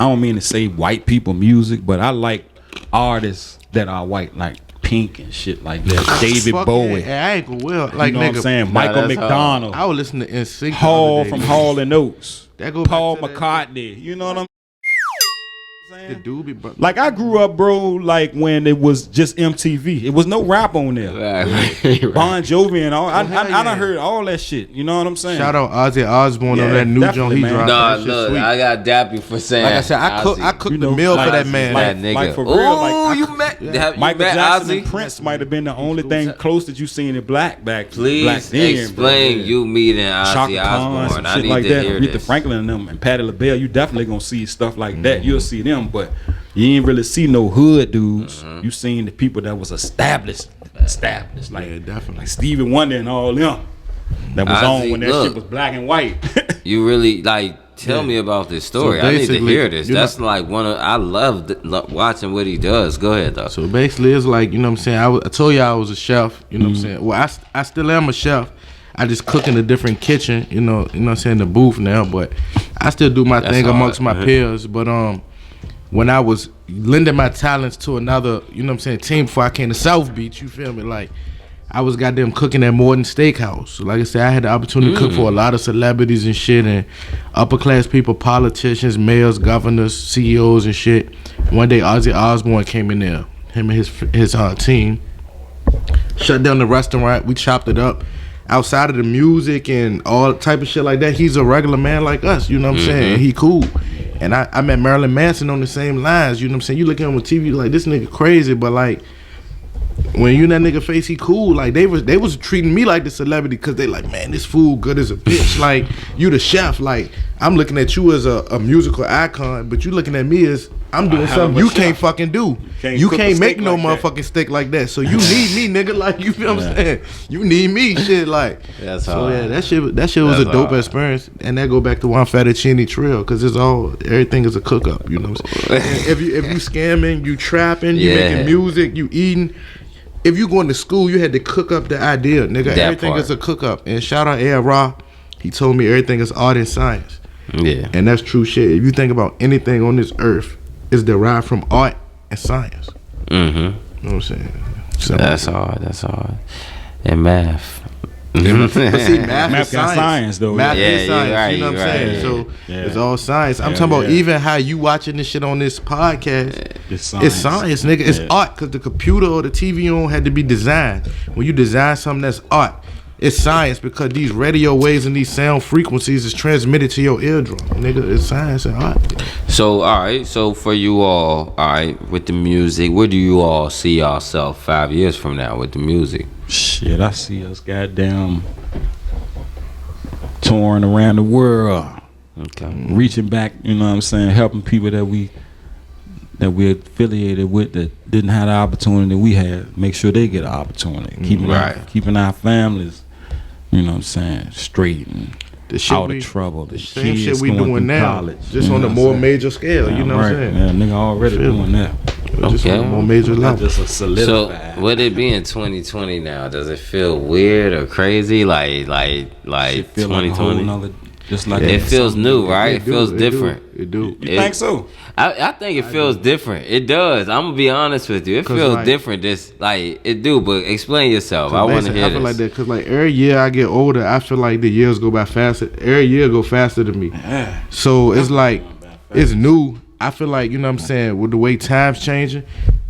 I don't mean to say white people music, but I like artists that are white, like Pink and shit like that. David Bowie. Yeah, I ain't gonna will. Like, you know nigga, what I'm saying? Michael McDonald. I would listen to Nsync. Hall from Hall and Oates. Paul back to McCartney. You know what I'm saying? The doobie, bro. Like I grew up, bro, like when it was just MTV. It was no rap on there. Right. Bon Jovi and all. I yeah. done heard all that shit. You know what I'm saying? Shout out Ozzy Osbourne on that new joint he dropped. Nah, That shit look, sweet. I got dap you for saying. Like I said, I cooked the meal for that man. That nigga. Like for real, Ooh, you met Michael Jackson Ozzy? and Prince might have been the only thing close that you seen in black back. Please black then, explain bro. you meeting Chaka Ozzy Khan, Osbourne. I shit need like to that. hear Aretha this. Franklin and them and Patti LaBelle. You definitely gonna see stuff like that. You'll see them, but you ain't really see no hood dudes. You seen the people that was established, like Yeah, definitely. like Stevie Wonder and all them. That was Ozzy, on when that look. shit was black and white. You really like tell me about this story. So I need to basically, hear this. That's like one of I love watching what he does. Go ahead though. So basically, it's like, you know what I'm saying. I told you I was a chef. You know what I'm saying. Well, I still am a chef. I just cook in a different kitchen. You know what I'm saying, the booth now. But I still do my thing amongst my peers. But when I was lending my talents to another, you know what I'm saying, team before I came to South Beach, you feel me? Like, I was goddamn cooking at Morton Steakhouse. So like I said, I had the opportunity to cook for a lot of celebrities and shit, and upper class people, politicians, mayors, governors, CEOs and shit. One day Ozzy Osbourne came in there, him and his team, shut down the restaurant. We chopped it up. Outside of the music and all type of shit like that, he's a regular man like us, you know what I'm saying? And he cool. And I met Marilyn Manson on the same lines, you know what I'm saying? You look at him on TV, you like, this nigga crazy, but like, when you in that nigga face, he cool. Like, they was treating me like the celebrity because they like, man, this food good as a bitch. Like, you the chef. Like, I'm looking at you as a musical icon, but you looking at me as I'm doing something you can't fucking do. You can't make no motherfucking steak like that. So you need me, nigga. Like, you feel what I'm saying? You need me, shit. Like, That's so hard. yeah, that shit was a dope experience, and that go back to one fettuccine trail because it's all everything is a cook up. You know what I'm saying? if you scamming, you trapping, you making music, you eating. If you going to school, you had to cook up the idea, nigga. That everything part. is a cook up. And shout out Air Ra, he told me everything is art and science. Yeah. And that's true shit. If you think about anything on this earth, it's derived from art and science. Mm-hmm. You know what I'm saying? So, That's hard. And math. but see, math is got science, though. Math Yeah, is science. you're right, you know what I'm saying? you're So right. it's all science. I'm talking about even how you watching this shit on this podcast. It's science, nigga. It's art because the computer or the TV on had to be designed. When you design something that's art, it's science because these radio waves and these sound frequencies is transmitted to your eardrum, nigga. It's science and art. So all right, so for you all right, with the music, where do you all see yourself 5 years from now with the music? Shit, I see us goddamn touring around the world. Okay. Reaching back, you know what I'm saying, helping people that we're affiliated with that didn't have the opportunity we had, make sure they get an opportunity. Keeping our families, you know what I'm saying, straight and out of trouble. The same shit we doing now, college, just on a more major scale. You know what I'm saying? Yeah, nigga already doing that. Just on a more major level. Just a solidified. So, would it be in 2020 now? Does it feel weird or crazy? Like Shit feel 2020? like a whole nother, just like It feels new, right? It feels different. It do. You think so? I think it feels different. It does. I'm gonna be honest with you. It feels like, different. This like it do. But explain yourself. I want to hear I feel this. like that because like every year I get older, I feel like the years go by faster. Every year go faster than me. So it's like it's new. I feel like, you know what I'm saying, with the way time's changing,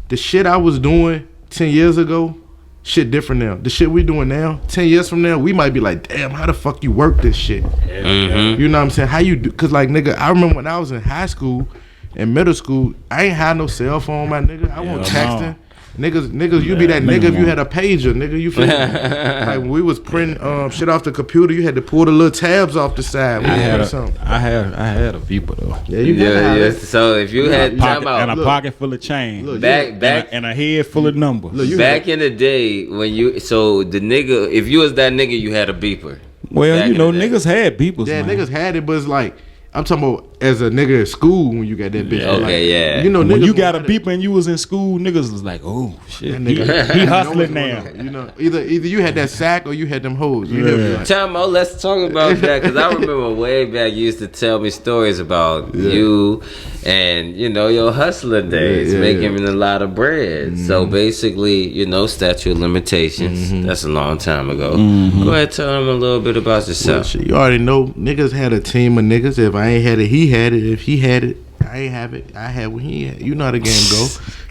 the shit I was doing 10 years ago, shit different now. The shit we doing now, 10 years from now, we might be like, damn, how the fuck you work this shit? You know what I'm saying? How you do? Cause like, nigga, I remember when I was in high school and middle school, I ain't had no cell phone, my nigga. I wasn't texting. Niggas, you be that nigga if you had a pager, nigga. You feel me? Like when we was printing shit off the computer, you had to pull the little tabs off the side. I had a Viper though. Yeah, you did. So if you had time out, and a pocket full of change, back and a head full of numbers. Back in the day when the nigga, if you was that nigga, you had a beeper. Well, Back you know, in the day. niggas had beepers. Yeah, man. niggas had it, but it's like I'm talking about as a nigga at school when you got that bitch. Yeah. Okay, yeah. You know, when niggas you got a wanna- beeper and you was in school, niggas was like, oh shit, that he nigga- hustling know now. what's going on. You know, either you had that sack or you had them hoes. You hear me? Like, Time out, let's talk about that because I remember way back you used to tell me stories about you and your hustler days, making a lot of bread. So basically, statute of limitations. That's a long time ago. Go ahead, tell them a little bit about yourself. shit, you already know niggas had a team of niggas. If I ain't had it, he had it. If he had it, I ain't have it. I had what he had. You know how the game go.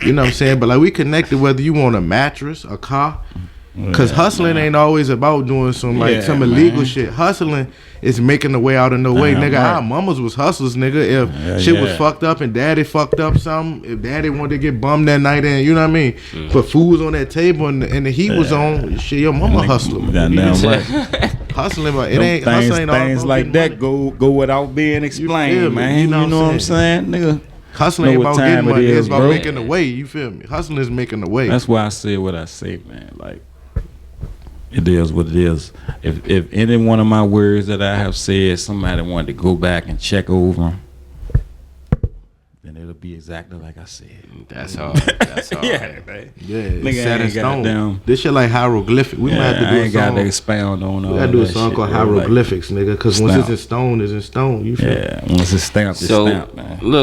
You know what I'm saying? But like we connected whether you want a mattress, a car. Cause hustling ain't always about doing some illegal shit. Hustling is making the way out of no way, nigga. Right. Our mamas was hustlers, nigga. If shit was fucked up and daddy fucked up something, if daddy wanted to get bummed that night, and you know what I mean, put food was on that table and the heat was on, shit, your mama hustler. Goddamn right. Hustling, but it ain't hustling. Things like that go without being explained, man. You know what I'm saying, nigga? Hustling ain't about getting money. It's about bro. making the way. You feel me? Hustling is making the way. That's why I say what I say, man. Like, it is what it is. If any one of my words that I have said, somebody wanted to go back and check over them, then it'll be exactly like I said. That's hard. That's hard. Yeah, man. Yeah, Nigga it's set in ain't stone. goddamn- This shit like hieroglyphic. We might have to I do a ain't got to song. expound on all We gotta do a that song shit, called bro. Like, hieroglyphics, nigga. Cause once it's in stone, it's in stone. You feel me? yeah, once it's stamped, it's So, stamped, man. look.